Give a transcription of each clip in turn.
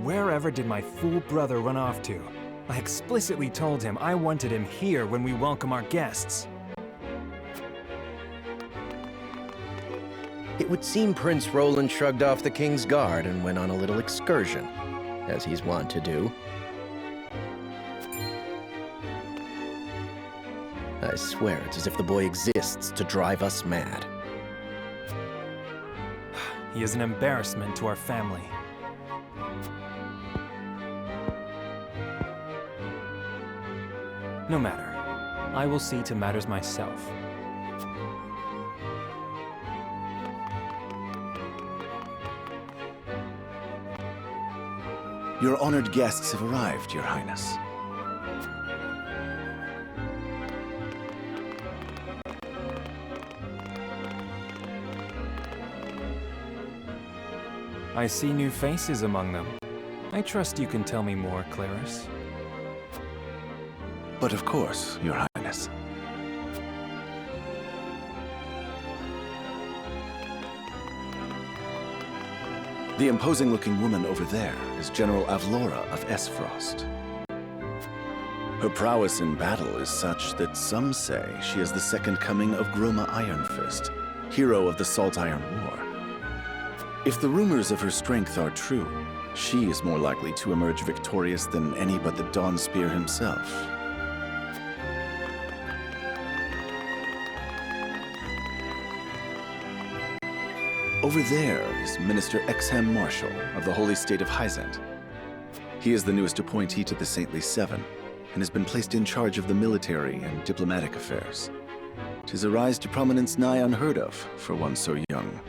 Wherever did my fool brother run off to? I explicitly told him I wanted him here when we welcome our guests. It would seem Prince Roland shrugged off the king's guard and went on a little excursion, as he's wont to do. I swear it's as if the boy exists to drive us mad. He is an embarrassment to our family. No matter. I will see to matters myself. Your honored guests have arrived, Your Highness. I see new faces among them. I trust you can tell me more, Clarice. But of course, Your Highness. The imposing-looking woman over there is General Avlora of Esfrost. Her prowess in battle is such that some say she is the second coming of Groma Ironfist, hero of the Salt Iron War. If the rumors of her strength are true, she is more likely to emerge victorious than any but the Dawnspear himself. Over there is Minister Exham Marshall of the Holy State of Hyzant. He is the newest appointee to the Saintly Seven, and has been placed in charge of the military and diplomatic affairs. 'Tis a rise to prominence nigh unheard of for one so young.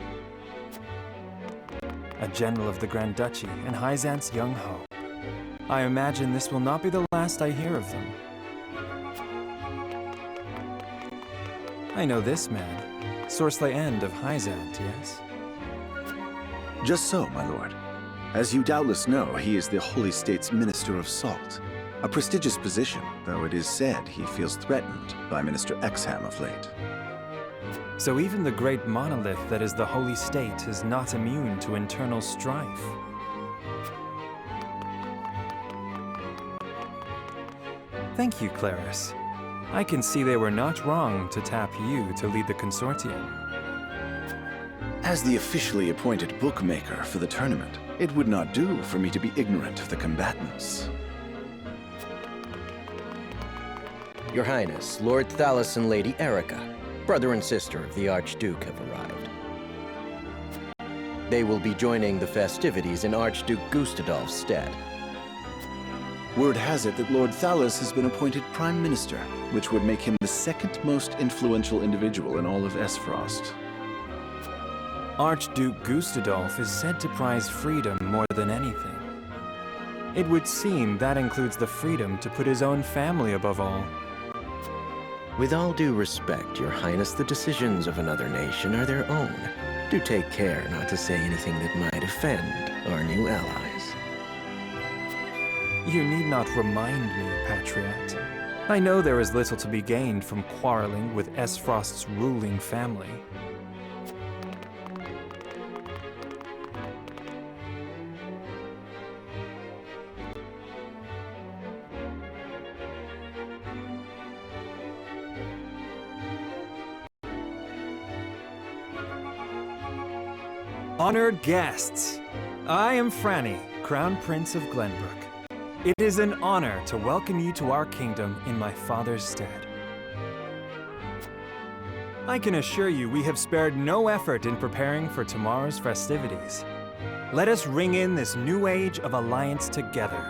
A general of the Grand Duchy and Hyzant's young hope. I imagine this will not be the last I hear of them. I know this man, Sorsley End of Hyzant, yes? Just so, my lord. As you doubtless know, he is the Holy State's Minister of Salt. A prestigious position, though it is said he feels threatened by Minister Exham of late. So even the great monolith that is the Holy State is not immune to internal strife. Thank you, Clarice. I can see they were not wrong to tap you to lead the consortium. As the officially appointed bookmaker for the tournament, it would not do for me to be ignorant of the combatants. Your Highness, Lord Thalos and Lady Erica, brother and sister of the Archduke, have arrived. They will be joining the festivities in Archduke Gustadolf's stead. Word has it that Lord Thalos has been appointed Prime Minister, which would make him the second most influential individual in all of Esfrost. Archduke Gustadolf is said to prize freedom more than anything. It would seem that includes the freedom to put his own family above all. With all due respect, Your Highness, the decisions of another nation are their own. Do take care not to say anything that might offend our new allies. You need not remind me, Patriot. I know there is little to be gained from quarreling with Esfrost's ruling family. Honored guests, I am Franny, Crown Prince of Glenbrook. It is an honor to welcome you to our kingdom in my father's stead. I can assure you we have spared no effort in preparing for tomorrow's festivities. Let us ring in this new age of alliance together.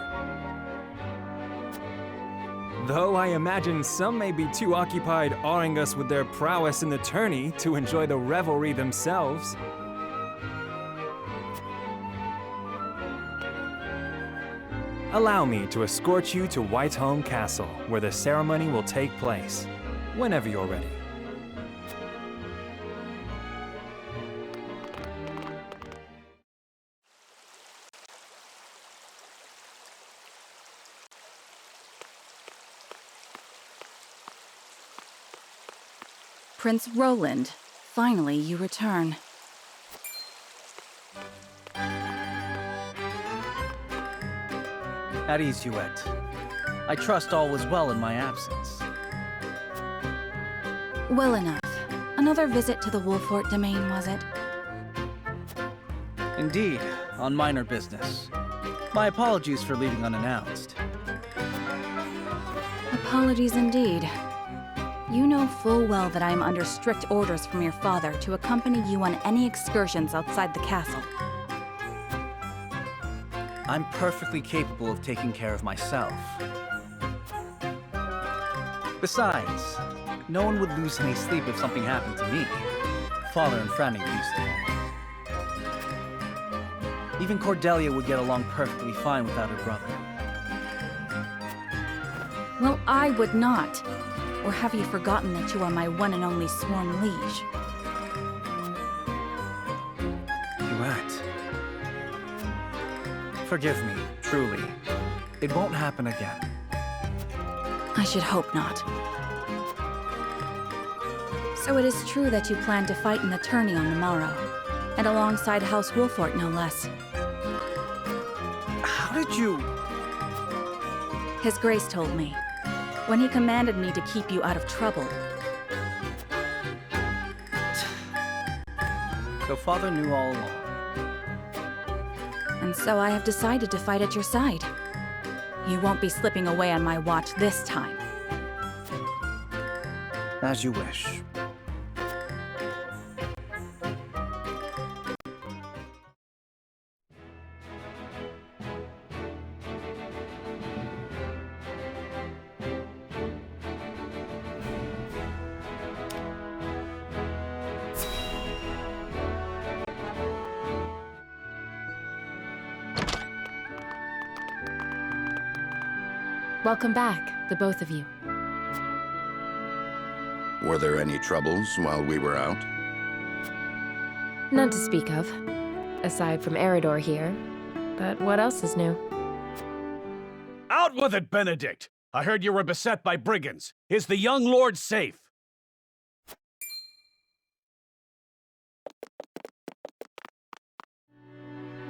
Though I imagine some may be too occupied awing us with their prowess in the tourney to enjoy the revelry themselves. Allow me to escort you to Whiteholm Castle, where the ceremony will take place, whenever you're ready. Prince Roland, finally you return. At ease, Huet. I trust all was well in my absence. Well enough. Another visit to the Wolfort domain, was it? Indeed, on minor business. My apologies for leaving unannounced. Apologies indeed. You know full well that I am under strict orders from your father to accompany you on any excursions outside the castle. I'm perfectly capable of taking care of myself. Besides, no one would lose any sleep if something happened to me. Father and Franny used to. Even Cordelia would get along perfectly fine without her brother. Well, I would not. Or have you forgotten that you are my one and only sworn liege? Huet. Forgive me, truly. It won't happen again. I should hope not. So it is true that you plan to fight in the tourney on the morrow, and alongside House Wolfort, no less. How did you... His Grace told me, when he commanded me to keep you out of trouble. So Father knew all along. And so I have decided to fight at your side. You won't be slipping away on my watch this time. As you wish. Welcome back, the both of you. Were there any troubles while we were out? None to speak of, aside from Eridor here. But what else is new? Out with it, Benedict! I heard you were beset by brigands. Is the young lord safe?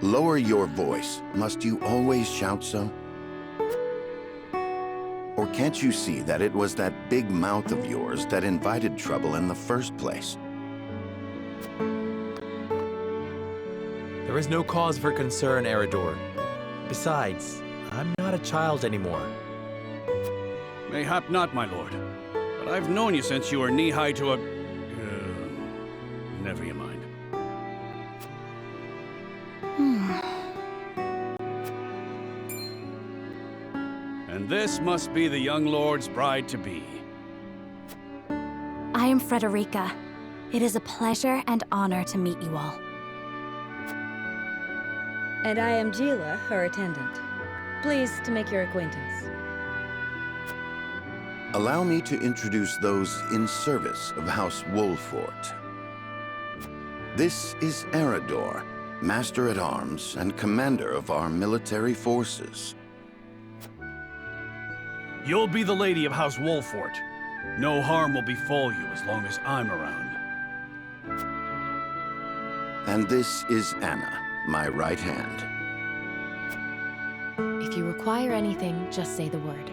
Lower your voice. Must you always shout so? Or can't you see that it was that big mouth of yours that invited trouble in the first place? There is no cause for concern, Eridor. Besides, I'm not a child anymore. Mayhap not, my lord. But I've known you since you were knee-high to a... never you mind. And this must be the young lord's bride-to-be. I am Frederica. It is a pleasure and honor to meet you all. And I am Gila, her attendant. Pleased to make your acquaintance. Allow me to introduce those in service of House Wolfort. This is Eridor, Master-at-Arms and Commander of our military forces. You'll be the lady of House Wolfort. No harm will befall you as long as I'm around. And this is Anna, my right hand. If you require anything, just say the word.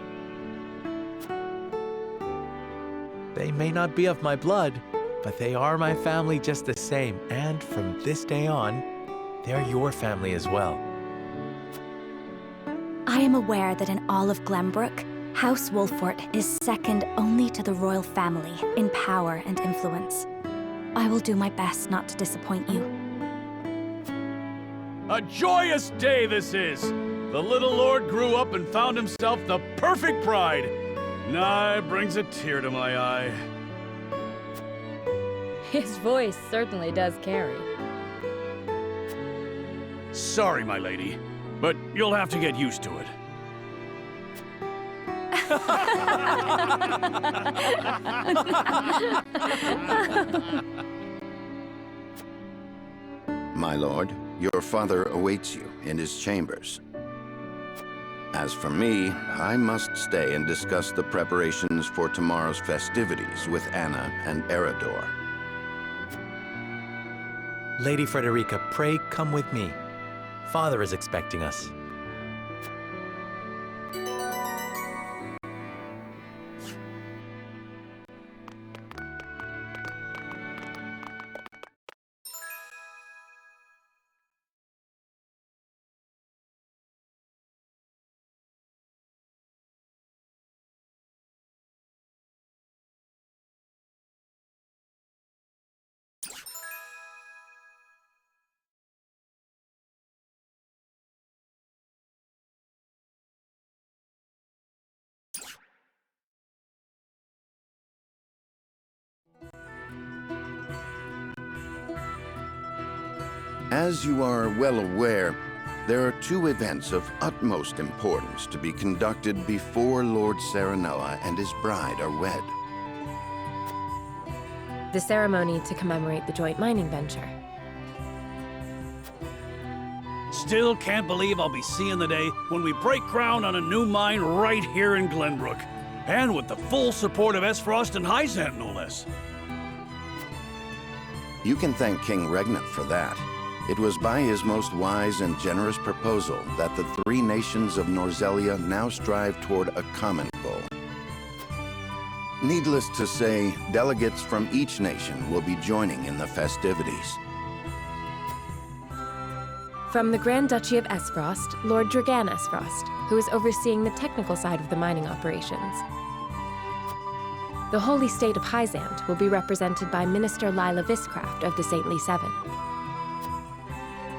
They may not be of my blood, but they are my family just the same, and from this day on, they're your family as well. I am aware that in all of Glenbrook, House Wolfort is second only to the royal family in power and influence. I will do my best not to disappoint you. A joyous day this is! The little lord grew up and found himself the perfect bride. Nigh brings a tear to my eye. His voice certainly does carry. Sorry, my lady, but you'll have to get used to it. My lord, your father awaits you in his chambers. As for me, I must stay and discuss the preparations for tomorrow's festivities with Anna and Eridor. Lady Frederica, pray come with me. Father is expecting us. As you are well aware, there are two events of utmost importance to be conducted before Lord Serenoa and his bride are wed. The ceremony to commemorate the joint mining venture. Still can't believe I'll be seeing the day when we break ground on a new mine right here in Glenbrook. And with the full support of Esfrost and Hyzant, no less. You can thank King Regnant for that. It was by his most wise and generous proposal that the three nations of Norzelia now strive toward a common goal. Needless to say, delegates from each nation will be joining in the festivities. From the Grand Duchy of Esfrost, Lord Dragan Esfrost, who is overseeing the technical side of the mining operations. The Holy State of Hyzant will be represented by Minister Lila Viscraft of the Saintly Seven.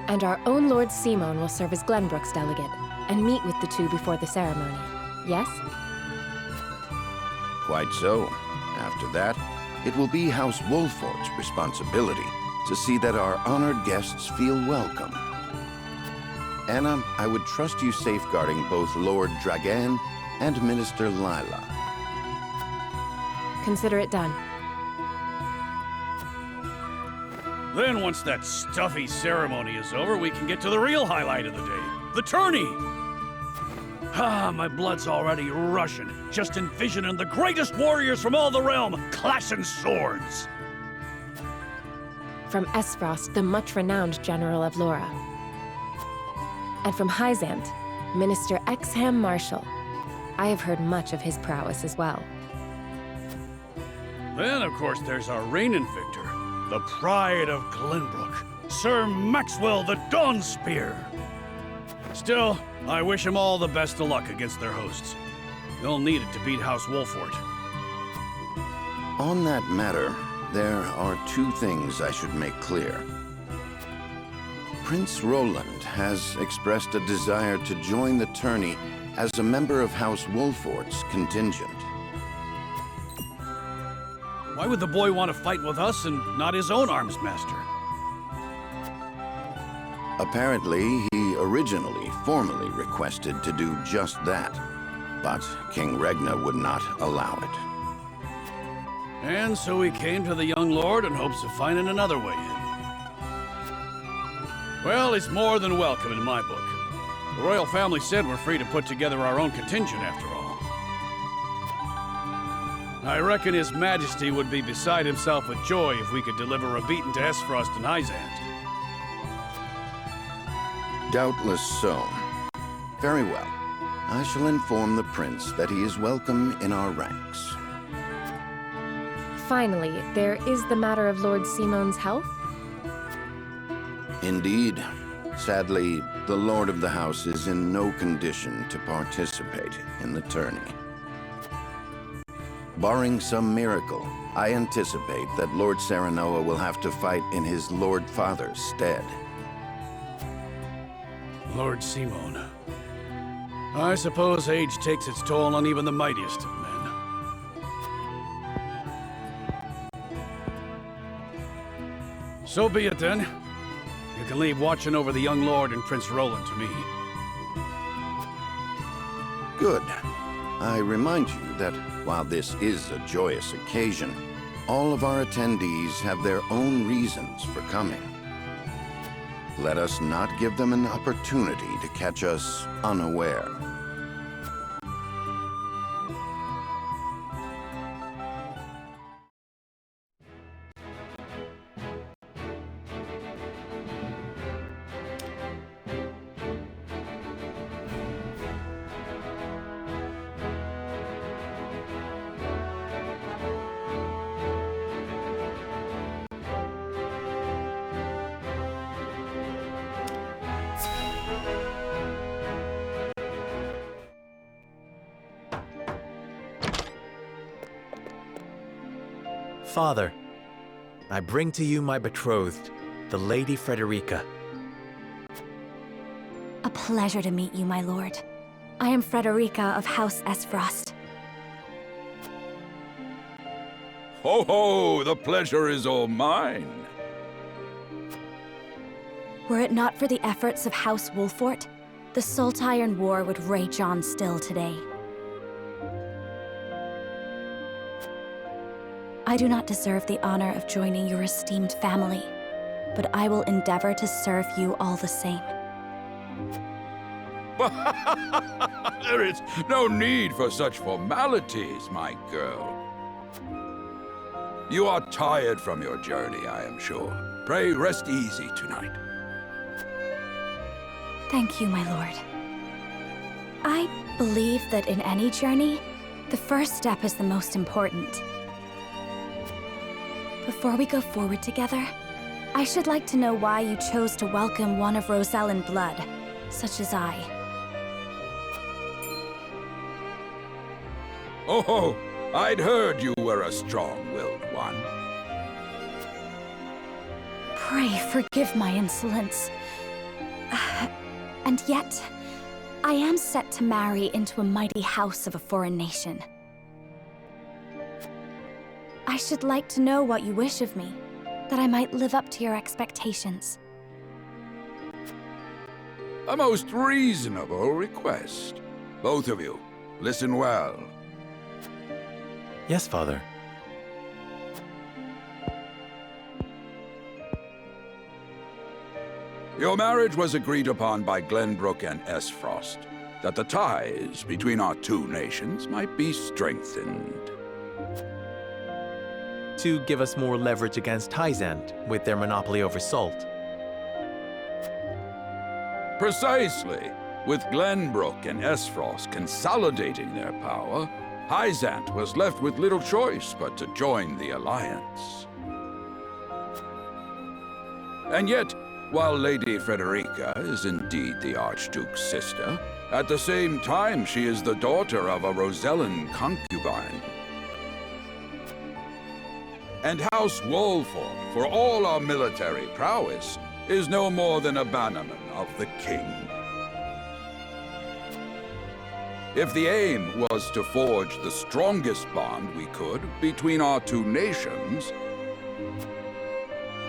And our own Lord Simon will serve as Glenbrook's delegate and meet with the two before the ceremony. Yes? Quite so. After that, it will be House Wolfort's responsibility to see that our honored guests feel welcome. Anna, I would trust you safeguarding both Lord Dragan and Minister Lila. Consider it done. Then once that stuffy ceremony is over, we can get to the real highlight of the day, the tourney! Ah, my blood's already rushing, just envisioning the greatest warriors from all the realm clashing swords! From Esfrost, the much-renowned General of Laura. And from Hyzant, Minister Exham Marshall. I have heard much of his prowess as well. Then, of course, there's our reigning victor, the pride of Glenbrook, Sir Maxwell the Dawnspear. Still, I wish him all the best of luck against their hosts. They'll need it to beat House Wolfort. On that matter, there are two things I should make clear. Prince Roland has expressed a desire to join the tourney as a member of House Wolfort's contingent. Why would the boy want to fight with us and not his own arms master? Apparently, he originally formally requested to do just that, but King Regna would not allow it. And so he came to the young lord in hopes of finding another way in. Well, he's more than welcome in my book. The royal family said we're free to put together our own contingent after all. I reckon His Majesty would be beside himself with joy if we could deliver a beating to Esfrost and Hyzant. Doubtless so. Very well. I shall inform the prince that he is welcome in our ranks. Finally, there is the matter of Lord Simon's health? Indeed. Sadly, the Lord of the House is in no condition to participate in the tourney. Barring some miracle, I anticipate that Lord Serenoa will have to fight in his Lord Father's stead. Lord Simon. I suppose age takes its toll on even the mightiest of men. So be it then. You can leave watching over the young lord and Prince Roland to me. Good. I remind you that while this is a joyous occasion, all of our attendees have their own reasons for coming. Let us not give them an opportunity to catch us unaware. Father, I bring to you my betrothed, the Lady Frederica. A pleasure to meet you, my lord. I am Frederica of House Esfrost. Ho ho! The pleasure is all mine. Were it not for the efforts of House Wolfort, the Salt-Iron War would rage on still today. I do not deserve the honor of joining your esteemed family, but I will endeavor to serve you all the same. There is no need for such formalities, my girl. You are tired from your journey, I am sure. Pray rest easy tonight. Thank you, my lord. I believe that in any journey, the first step is the most important. Before we go forward together, I should like to know why you chose to welcome one of Rosellan blood, such as I. Oh, I'd heard you were a strong-willed one. Pray forgive my insolence. And yet, I am set to marry into a mighty house of a foreign nation. I should like to know what you wish of me, that I might live up to your expectations. A most reasonable request. Both of you, listen well. Yes, Father. Your marriage was agreed upon by Glenbrook and Esfrost, that the ties between our two nations might be strengthened. To give us more leverage against Hyzant with their monopoly over salt. Precisely. With Glenbrook and Esfrost consolidating their power, Hyzant was left with little choice but to join the alliance. And yet, while Lady Frederica is indeed the Archduke's sister, at the same time she is the daughter of a Rosellan concubine. And House Wolfort, for all our military prowess, is no more than a bannerman of the king. If the aim was to forge the strongest bond we could between our two nations,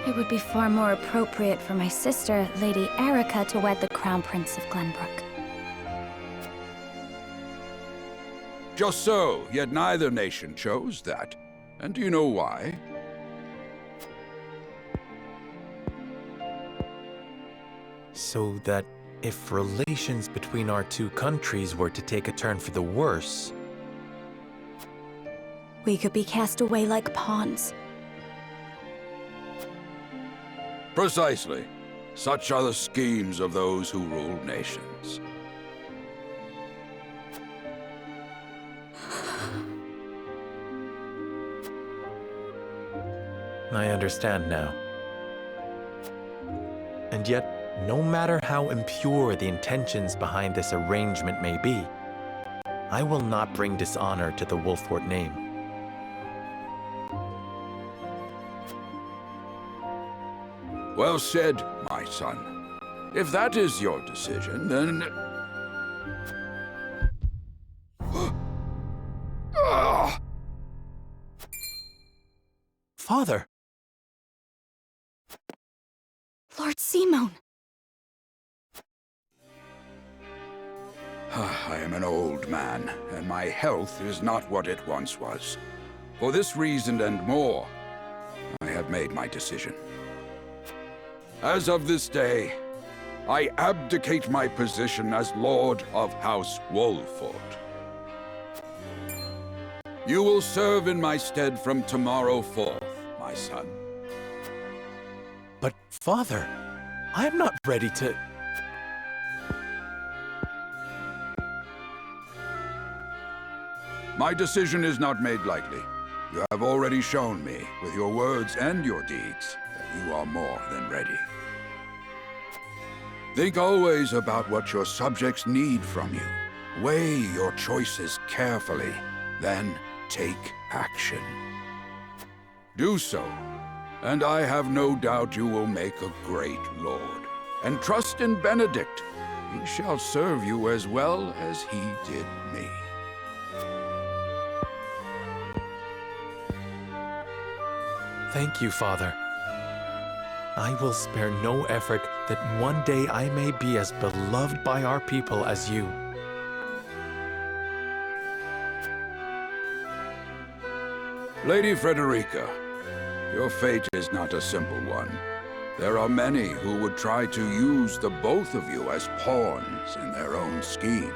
It would be far more appropriate for my sister, Lady Erica, to wed the Crown Prince of Glenbrook. just so, yet neither nation chose that. And do you know why? So that if relations between our two countries were to take a turn for the worse, we could be cast away like pawns. Precisely. Such are the schemes of those who rule nations. I understand now. And yet, no matter how impure the intentions behind this arrangement may be, I will not bring dishonor to the Wolfort name. Well said, my son. If that is your decision, then... Father! Lord Simone! I am an old man, and my health is not what it once was. For this reason and more, I have made my decision. As of this day, I abdicate my position as Lord of House Wolfort. You will serve in my stead from tomorrow forth, my son. But, Father, I am not ready to... My decision is not made lightly. You have already shown me, with your words and your deeds, that you are more than ready. Think always about what your subjects need from you. Weigh your choices carefully, then take action. Do so, and I have no doubt you will make a great lord. And trust in Benedict. He shall serve you as well as he did me. Thank you, Father. I will spare no effort that one day I may be as beloved by our people as you. Lady Frederica, your fate is not a simple one. There are many who would try to use the both of you as pawns in their own schemes.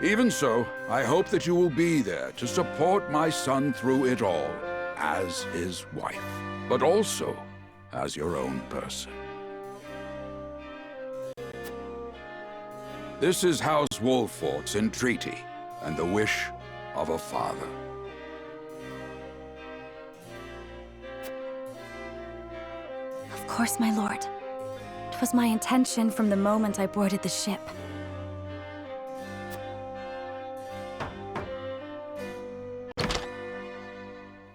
Even so, I hope that you will be there to support my son through it all, as his wife, but also as your own person. This is House Wolfort's entreaty, and the wish of a father. Of course, my lord. It was my intention from the moment I boarded the ship.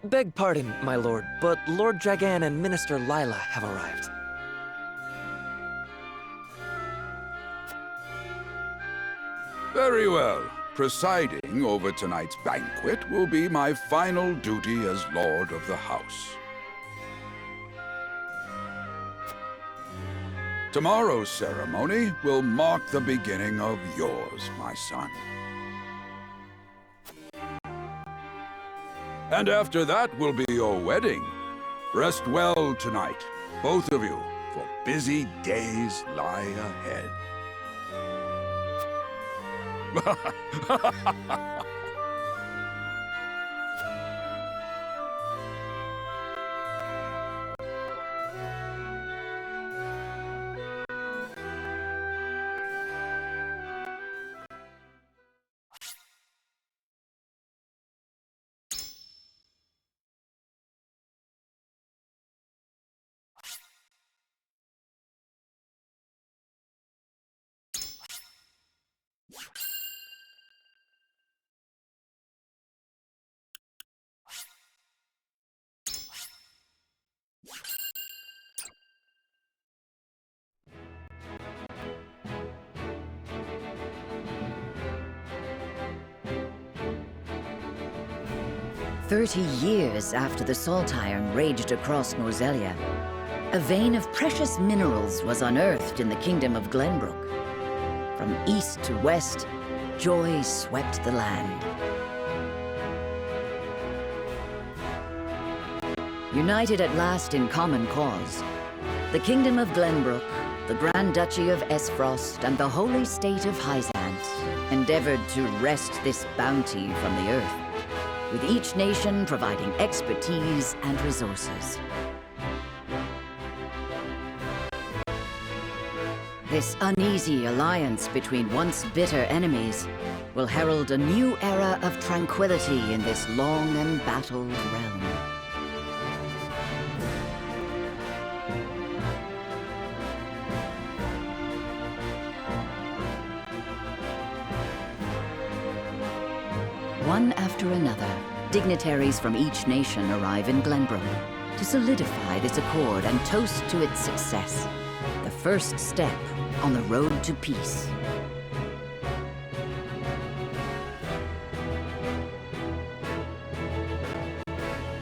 Beg pardon, my lord, but Lord Dragan and Minister Lila have arrived. Very well. Presiding over tonight's banquet will be my final duty as Lord of the House. Tomorrow's ceremony will mark the beginning of yours, my son. And after that will be your wedding. Rest well tonight, both of you, for busy days lie ahead. Years after the Salt Iron raged across Nozelia, a vein of precious minerals was unearthed in the kingdom of Glenbrook. From east to west, joy swept the land. United at last in common cause, the kingdom of Glenbrook, the Grand Duchy of Esfrost, and the holy state of Hyzant endeavored to wrest this bounty from the earth, with each nation providing expertise and resources. This uneasy alliance between once bitter enemies will herald a new era of tranquility in this long embattled realm. One after another, dignitaries from each nation arrive in Glenbrook to solidify this accord and toast to its success, the first step on the road to peace.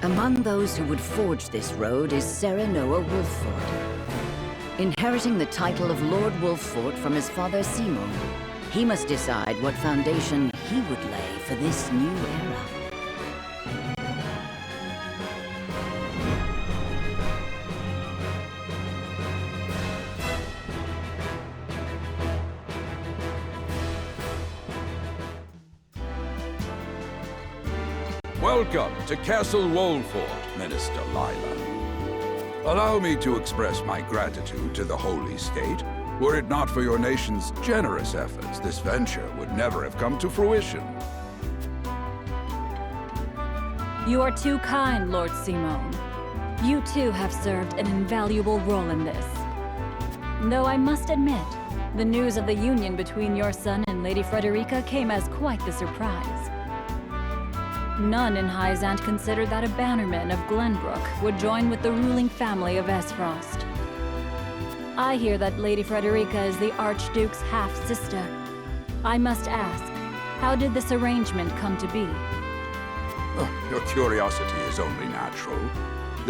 Among those who would forge this road is Serenoa Wolffort. Inheriting the title of Lord Wolffort from his father Simon, he must decide what foundation he would lay for this new era. Welcome to Castle Wolffort, Minister Lila. Allow me to express my gratitude to the Holy State. Were it not for your nation's generous efforts, this venture would never have come to fruition. You are too kind, Lord Simon. You too have served an invaluable role in this. Though I must admit, the news of the union between your son and Lady Frederica came as quite the surprise. None in Hyzant considered that a bannerman of Glenbrook would join with the ruling family of Esfrost. I hear that Lady Frederica is the Archduke's half-sister. I must ask, how did this arrangement come to be? Your curiosity is only natural.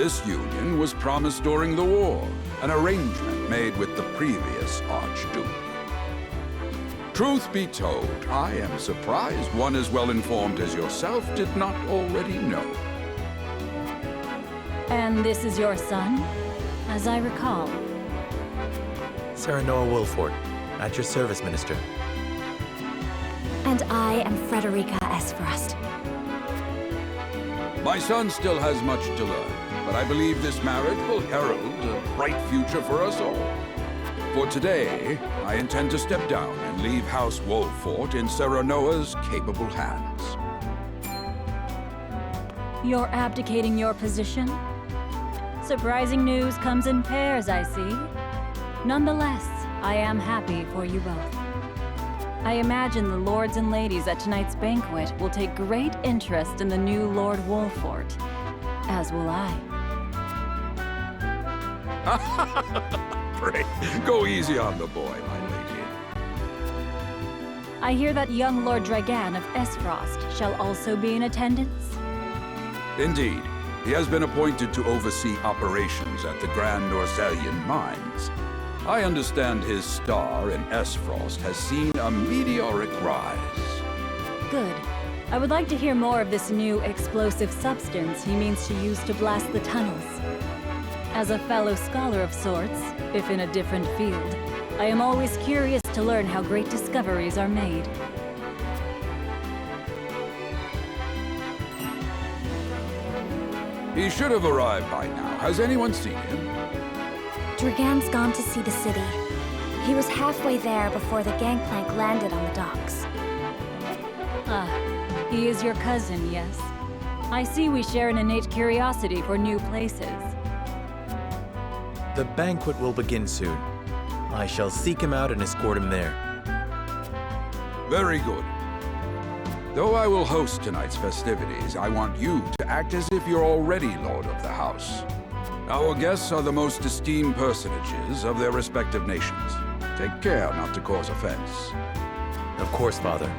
This union was promised during the war, an arrangement made with the previous Archduke. Truth be told, I am surprised one as well informed as yourself did not already know. And this is your son, as I recall. Serenoa Wolfort, at your service, Minister. And I am Frederica Esfrost. My son still has much to learn, but I believe this marriage will herald a bright future for us all. For today, I intend to step down and leave House Wolfort in Serenoa's capable hands. You're abdicating your position? Surprising news comes in pairs, I see. Nonetheless, I am happy for you both. I imagine the lords and ladies at tonight's banquet will take great interest in the new Lord Wolfort, as will I. Pray, go easy on the boy, my lady. I hear that young Lord Dragan of Esfrost shall also be in attendance? Indeed. He has been appointed to oversee operations at the Grand Orzelian mines. I understand his star in Esfrost has seen a meteoric rise. Good. I would like to hear more of this new explosive substance he means to use to blast the tunnels. As a fellow scholar of sorts, if in a different field, I am always curious to learn how great discoveries are made. He should have arrived by now. Has anyone seen him? Dragan's gone to see the city. He was halfway there before the gangplank landed on the docks. Ah, he is your cousin, yes. I see we share an innate curiosity for new places. The banquet will begin soon. I shall seek him out and escort him there. Very good. Though I will host tonight's festivities, I want you to act as if you're already Lord of the House. Our guests are the most esteemed personages of their respective nations. Take care not to cause offense. Of course, Father.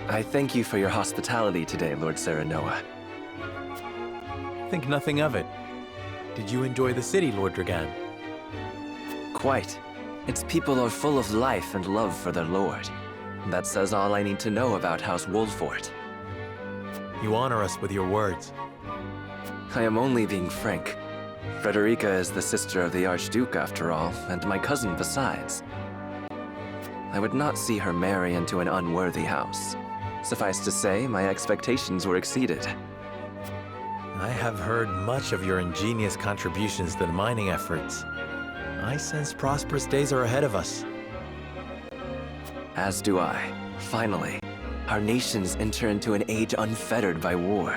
I thank you for your hospitality today, Lord Serenoa. Think nothing of it. Did you enjoy the city, Lord Dragan? Quite. Its people are full of life and love for their lord. That says all I need to know about House Wolfort. You honor us with your words. I am only being frank. Frederica is the sister of the Archduke, after all, and my cousin besides. I would not see her marry into an unworthy house. Suffice to say, my expectations were exceeded. I have heard much of your ingenious contributions to the mining efforts. I sense prosperous days are ahead of us. As do I. Finally, our nations enter into an age unfettered by war.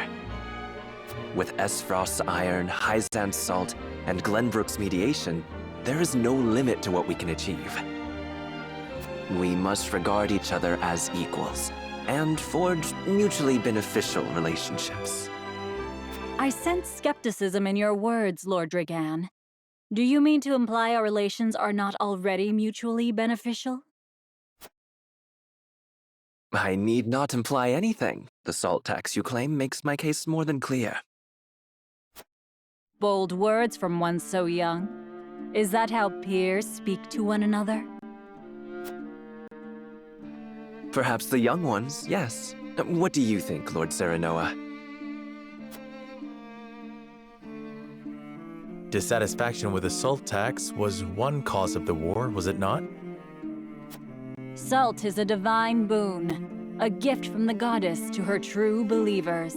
With Esfrost's iron, Hyzant's salt, and Glenbrook's mediation, there is no limit to what we can achieve. We must regard each other as equals, and forge mutually beneficial relationships. I sense skepticism in your words, Lord Dragan. Do you mean to imply our relations are not already mutually beneficial? I need not imply anything. The salt tax you claim makes my case more than clear. Bold words from one so young. Is that how peers speak to one another? Perhaps the young ones, yes. What do you think, Lord Serenoa? Dissatisfaction with the salt tax was one cause of the war, was it not? Salt is a divine boon, a gift from the goddess to her true believers.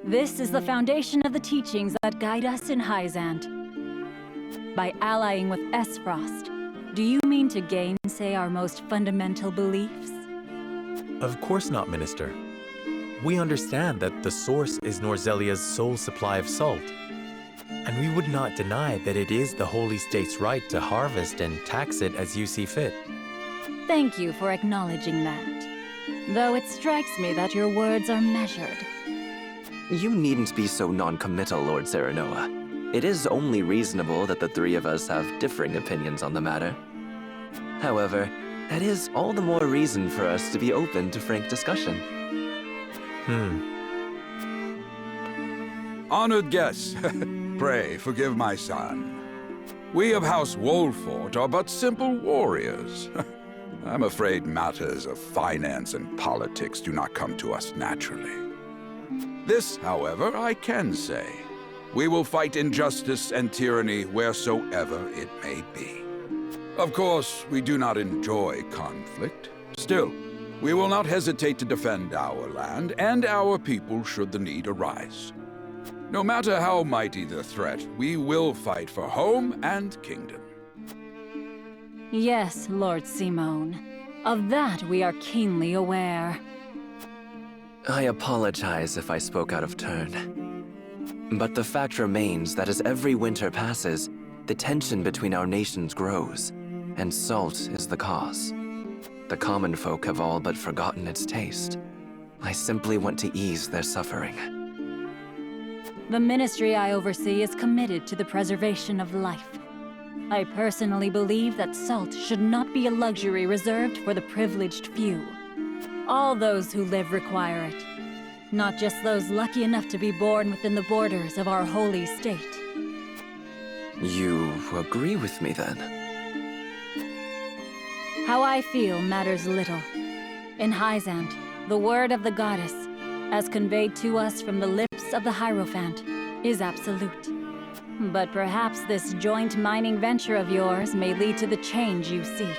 This is the foundation of the teachings that guide us in Hyzant. By allying with Esfrost, do you mean to gainsay our most fundamental beliefs? Of course not, Minister. We understand that the source is Norzelia's sole supply of salt. And we would not deny that it is the Holy State's right to harvest and tax it as you see fit. Thank you for acknowledging that. Though it strikes me that your words are measured. You needn't be so non-committal, Lord Serenoa. It is only reasonable that the three of us have differing opinions on the matter. However, that is all the more reason for us to be open to frank discussion. Honored guests, pray forgive my son. We of House Wolfort are but simple warriors. I'm afraid matters of finance and politics do not come to us naturally. This, however, I can say. We will fight injustice and tyranny wheresoever it may be. Of course, we do not enjoy conflict. Still, we will not hesitate to defend our land and our people should the need arise. No matter how mighty the threat, we will fight for home and kingdom. Yes, Lord Simone. Of that we are keenly aware. I apologize if I spoke out of turn. But the fact remains that as every winter passes, the tension between our nations grows, and salt is the cause. The common folk have all but forgotten its taste. I simply want to ease their suffering. The ministry I oversee is committed to the preservation of life. I personally believe that salt should not be a luxury reserved for the privileged few. All those who live require it, not just those lucky enough to be born within the borders of our holy state. You agree with me, then? How I feel matters little. In Hyzant, the word of the goddess, as conveyed to us from the lips of the Hierophant, is absolute. But perhaps this joint mining venture of yours may lead to the change you seek.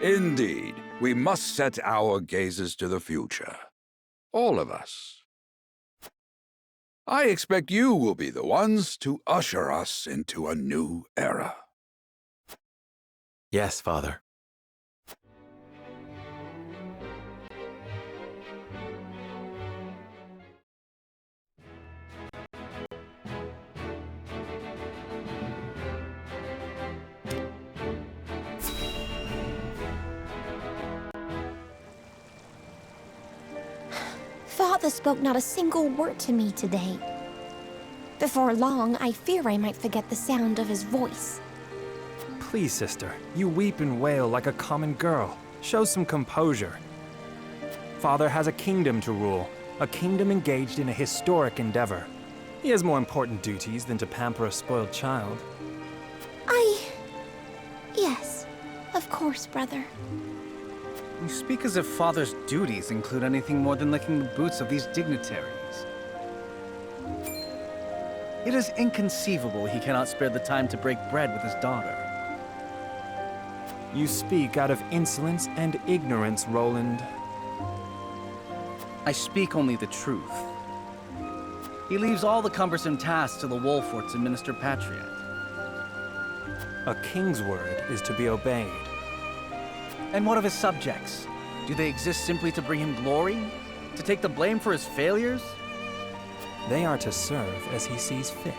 Indeed, we must set our gazes to the future. All of us. I expect you will be the ones to usher us into a new era. Yes, Father. Father spoke not a single word to me today. Before long, I fear I might forget the sound of his voice. Please, sister, you weep and wail like a common girl. Show some composure. Father has a kingdom to rule, a kingdom engaged in a historic endeavor. He has more important duties than to pamper a spoiled child. Yes, of course, brother. You speak as if Father's duties include anything more than licking the boots of these dignitaries. It is inconceivable he cannot spare the time to break bread with his daughter. You speak out of insolence and ignorance, Roland. I speak only the truth. He leaves all the cumbersome tasks to the Wolforts and Minister Patriot. A king's word is to be obeyed. And what of his subjects? Do they exist simply to bring him glory? To take the blame for his failures? They are to serve as he sees fit.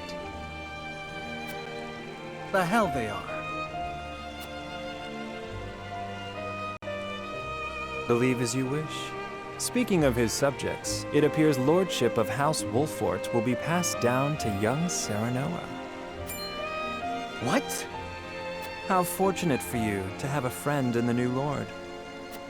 The hell they are. Believe as you wish. Speaking of his subjects, it appears lordship of House Wolfort will be passed down to young Serenoa. What? How fortunate for you to have a friend in the new lord.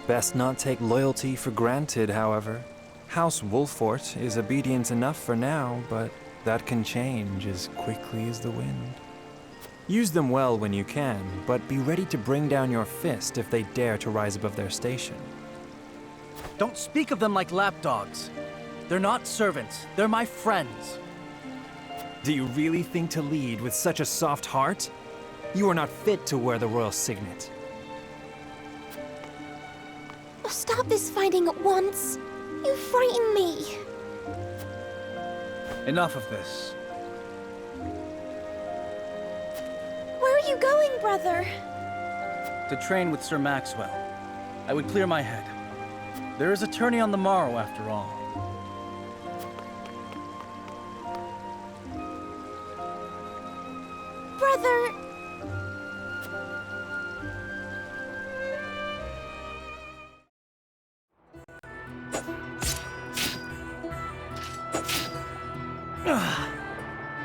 Best not take loyalty for granted, however. House Wolfort is obedient enough for now, but that can change as quickly as the wind. Use them well when you can, but be ready to bring down your fist if they dare to rise above their station. Don't speak of them like lapdogs. They're not servants, they're my friends. Do you really think to lead with such a soft heart? You are not fit to wear the royal signet. Stop this fighting at once. You frighten me. Enough of this. Where are you going, brother? To train with Sir Maxwell. I would clear my head. There is a tourney on the morrow, after all. Brother...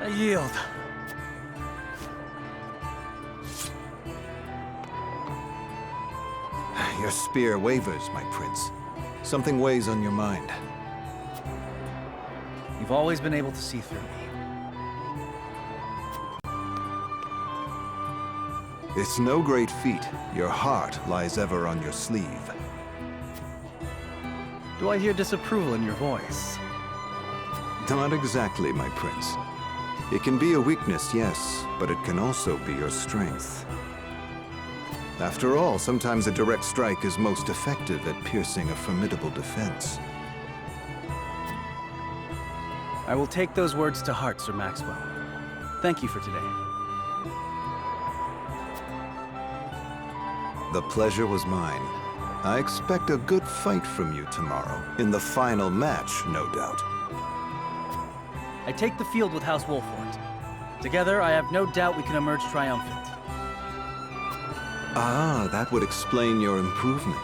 I yield. Your spear wavers, my prince. Something weighs on your mind. You've always been able to see through me. It's no great feat. Your heart lies ever on your sleeve. Do I hear disapproval in your voice? Not exactly, my prince. It can be a weakness, yes, but it can also be your strength. After all, sometimes a direct strike is most effective at piercing a formidable defense. I will take those words to heart, Sir Maxwell. Thank you for today. The pleasure was mine. I expect a good fight from you tomorrow, in the final match, no doubt. I take the field with House Wolfort. Together, I have no doubt we can emerge triumphant. Ah, that would explain your improvement.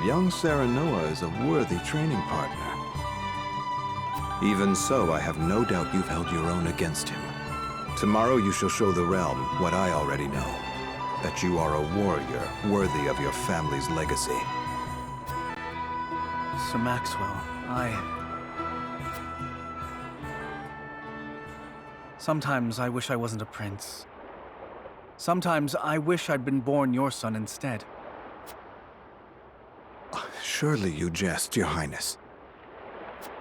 Young Serenoa is a worthy training partner. Even so, I have no doubt you've held your own against him. Tomorrow you shall show the realm what I already know. That you are a warrior worthy of your family's legacy. Sir Maxwell, Sometimes I wish I wasn't a prince. Sometimes I wish I'd been born your son instead. Surely you jest, Your Highness.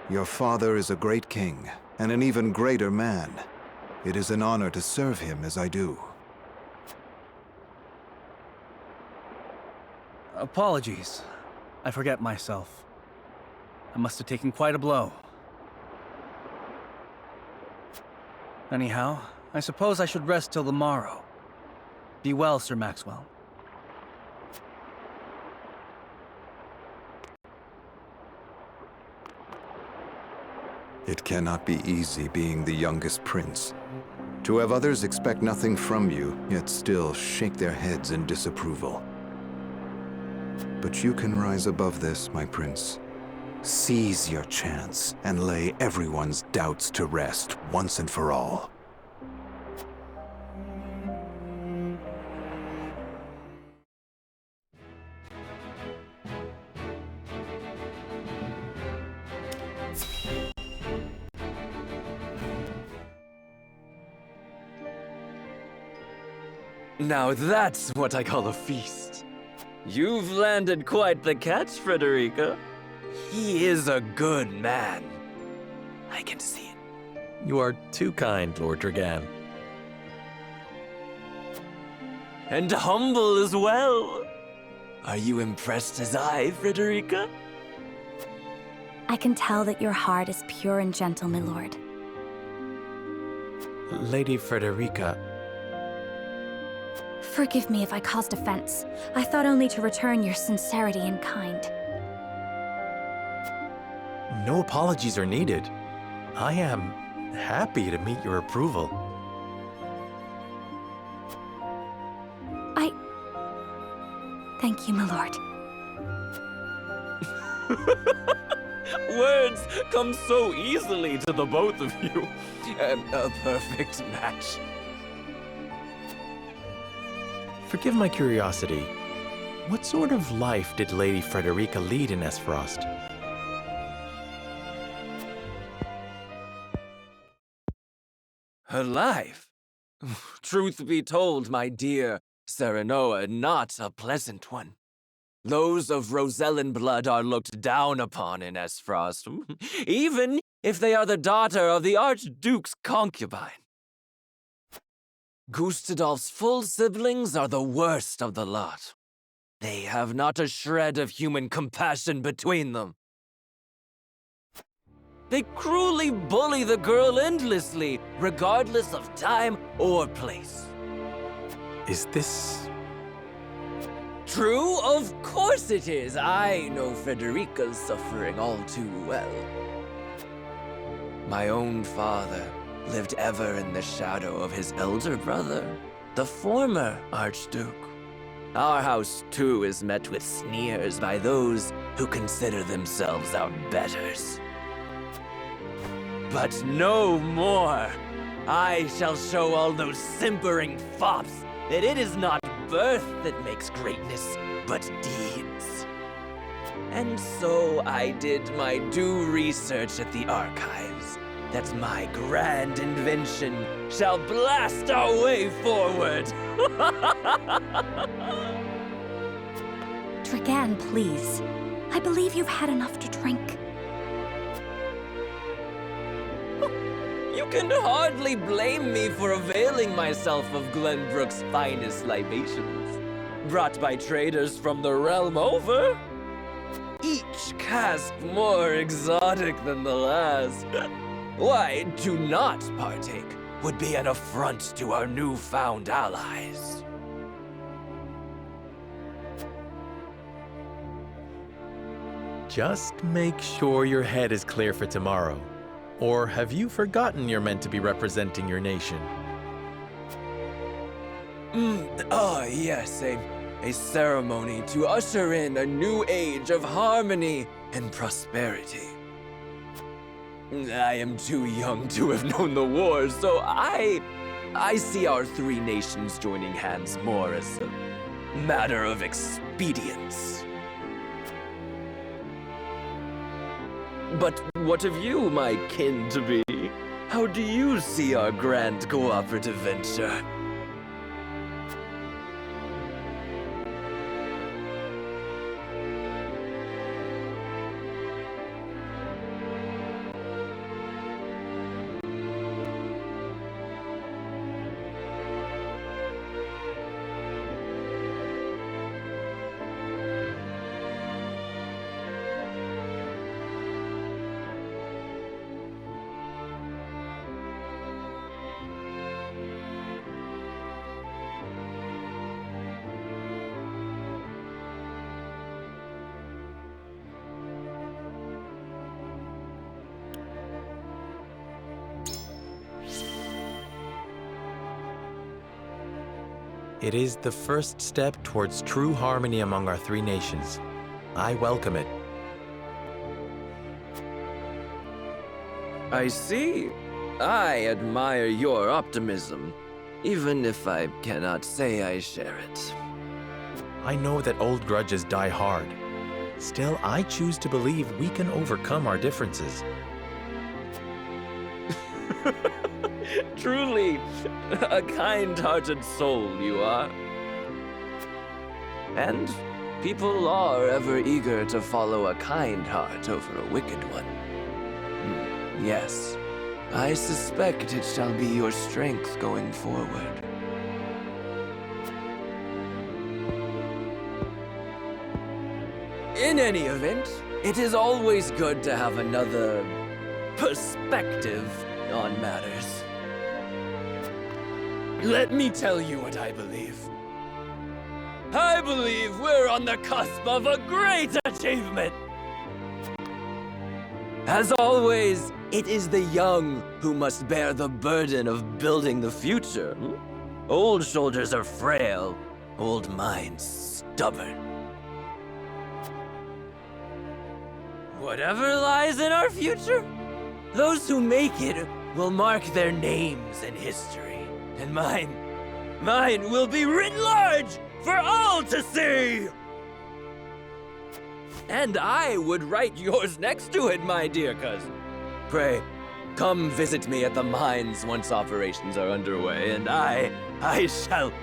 Your father is a great king, and an even greater man. It is an honor to serve him as I do. Apologies. I forget myself. I must have taken quite a blow. Anyhow, I suppose I should rest till the morrow. Be well, Sir Maxwell. It cannot be easy being the youngest prince. To have others expect nothing from you, yet still shake their heads in disapproval. But you can rise above this, my prince. Seize your chance and lay everyone's doubts to rest once and for all. Now that's what I call a feast. You've landed quite the catch, Frederica. He is a good man. I can see it. You are too kind, Lord Dragan. And humble as well. Are you impressed as I, Frederica? I can tell that your heart is pure and gentle, my lord. Lady Frederica, Forgive me if I caused offense. I thought only to return your sincerity and kind. no apologies are needed. I am happy to meet your approval. Thank you, my lord. Words come so easily to the both of you. A perfect match. Forgive my curiosity. What sort of life did Lady Frederica lead in Esfrost? Her life? Truth be told, my dear Serenoa, not a pleasant one. Those of Rosellan blood are looked down upon in Esfrost, even if they are the daughter of the Archduke's concubine. Gustadolf's full siblings are the worst of the lot. They have not a shred of human compassion between them. They cruelly bully the girl endlessly, regardless of time or place. Is this... True? Of course it is. I know Frederica's suffering all too well. My own father lived ever in the shadow of his elder brother, the former Archduke. Our house, too, is met with sneers by those who consider themselves our betters. But no more! I shall show all those simpering fops that it is not birth that makes greatness, but deeds. And so I did my due research at the archives, that my grand invention shall blast our way forward. Dragan, please. I believe you've had enough to drink. You can hardly blame me for availing myself of Glenbrook's finest libations, brought by traders from the realm over. Each cask more exotic than the last. Why, to not partake would be an affront to our newfound allies. Just make sure your head is clear for tomorrow. Or have you forgotten you're meant to be representing your nation? Yes, a ceremony to usher in a new age of harmony and prosperity. I am too young to have known the war, so I see our three nations joining hands more as a matter of expedience. But what of you, my kin-to-be? How do you see our grand cooperative venture? It is the first step towards true harmony among our three nations. I welcome it. I see. I admire your optimism, even if I cannot say I share it. I know that old grudges die hard. Still, I choose to believe we can overcome our differences. Truly, a kind-hearted soul you are. And people are ever eager to follow a kind heart over a wicked one. Yes, I suspect it shall be your strength going forward. In any event, it is always good to have another perspective on matters. Let me tell you what I believe. I believe we're on the cusp of a great achievement. As always, it is the young who must bear the burden of building the future. Old shoulders are frail, old minds stubborn. Whatever lies in our future, those who make it will mark their names in history. And mine will be written large for all to see! And I would write yours next to it, my dear cousin. Pray, come visit me at the mines once operations are underway, and I shall...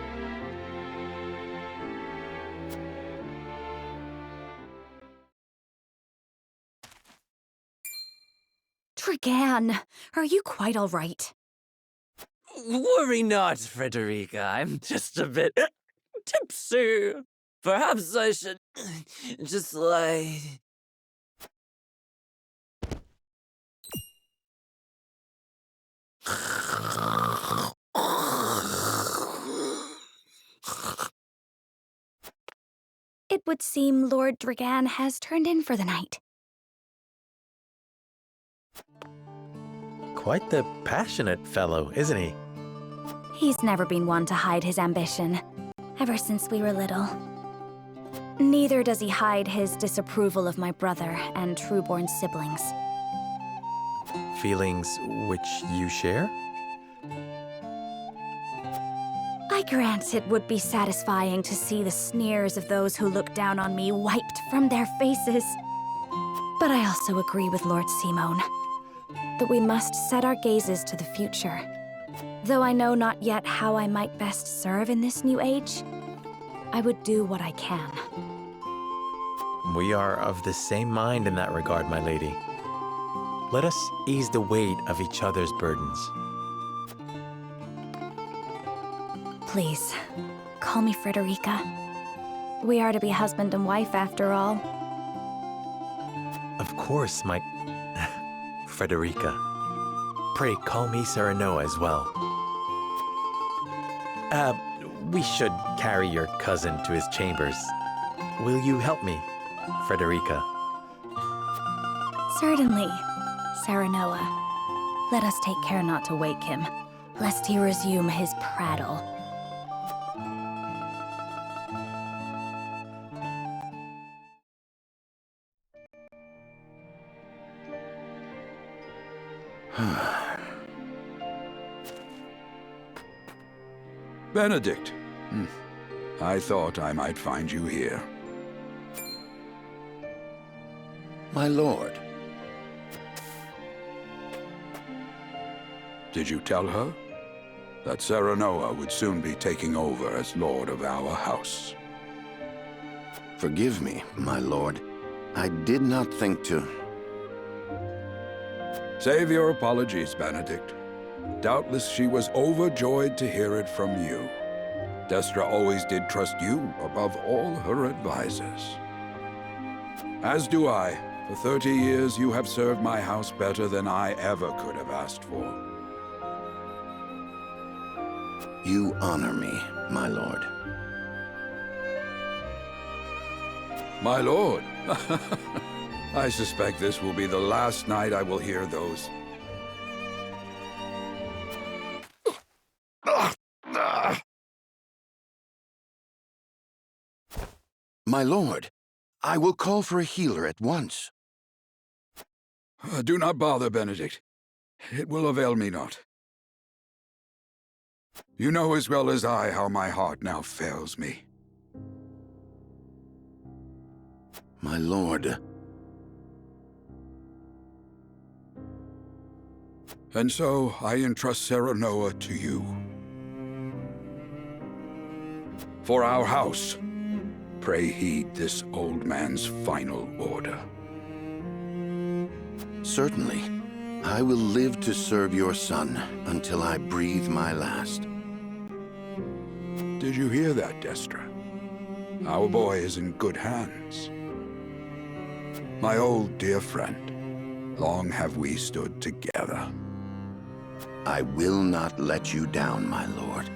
Dragan, are you quite all right? Worry not, Frederica. I'm just a bit tipsy. Perhaps I should just lie. It would seem Lord Dragan has turned in for the night. Quite the passionate fellow, isn't he? He's never been one to hide his ambition, ever since we were little. Neither does he hide his disapproval of my brother and true-born siblings. Feelings which you share? I grant it would be satisfying to see the sneers of those who look down on me wiped from their faces. But I also agree with Lord Simone that we must set our gazes to the future. Though I know not yet how I might best serve in this new age, I would do what I can. We are of the same mind in that regard, my lady. Let us ease the weight of each other's burdens. Please, call me Frederica. We are to be husband and wife after all. Of course, my... Frederica. Pray call me Serenoa as well. We should carry your cousin to his chambers. Will you help me, Frederica? Certainly, Serenoa. Let us take care not to wake him, lest he resume his prattle. Benedict. I thought I might find you here. My lord. Did you tell her that Serenoa would soon be taking over as lord of our house? Forgive me, my lord. I did not think to... Save your apologies, Benedict. Doubtless she was overjoyed to hear it from you. Destra always did trust you above all her advisors. As do I. For 30 years you have served my house better than I ever could have asked for. You honor me, my lord. My lord? I suspect this will be the last night I will hear those. My lord, I will call for a healer at once. Do not bother, Benedict. It will avail me not. You know as well as I how my heart now fails me. my lord. And so I entrust Serenoa to you. For our house, pray heed this old man's final order. Certainly. I will live to serve your son until I breathe my last. Did you hear that, Destra? Our boy is in good hands. My old dear friend, long have we stood together. I will not let you down, my lord.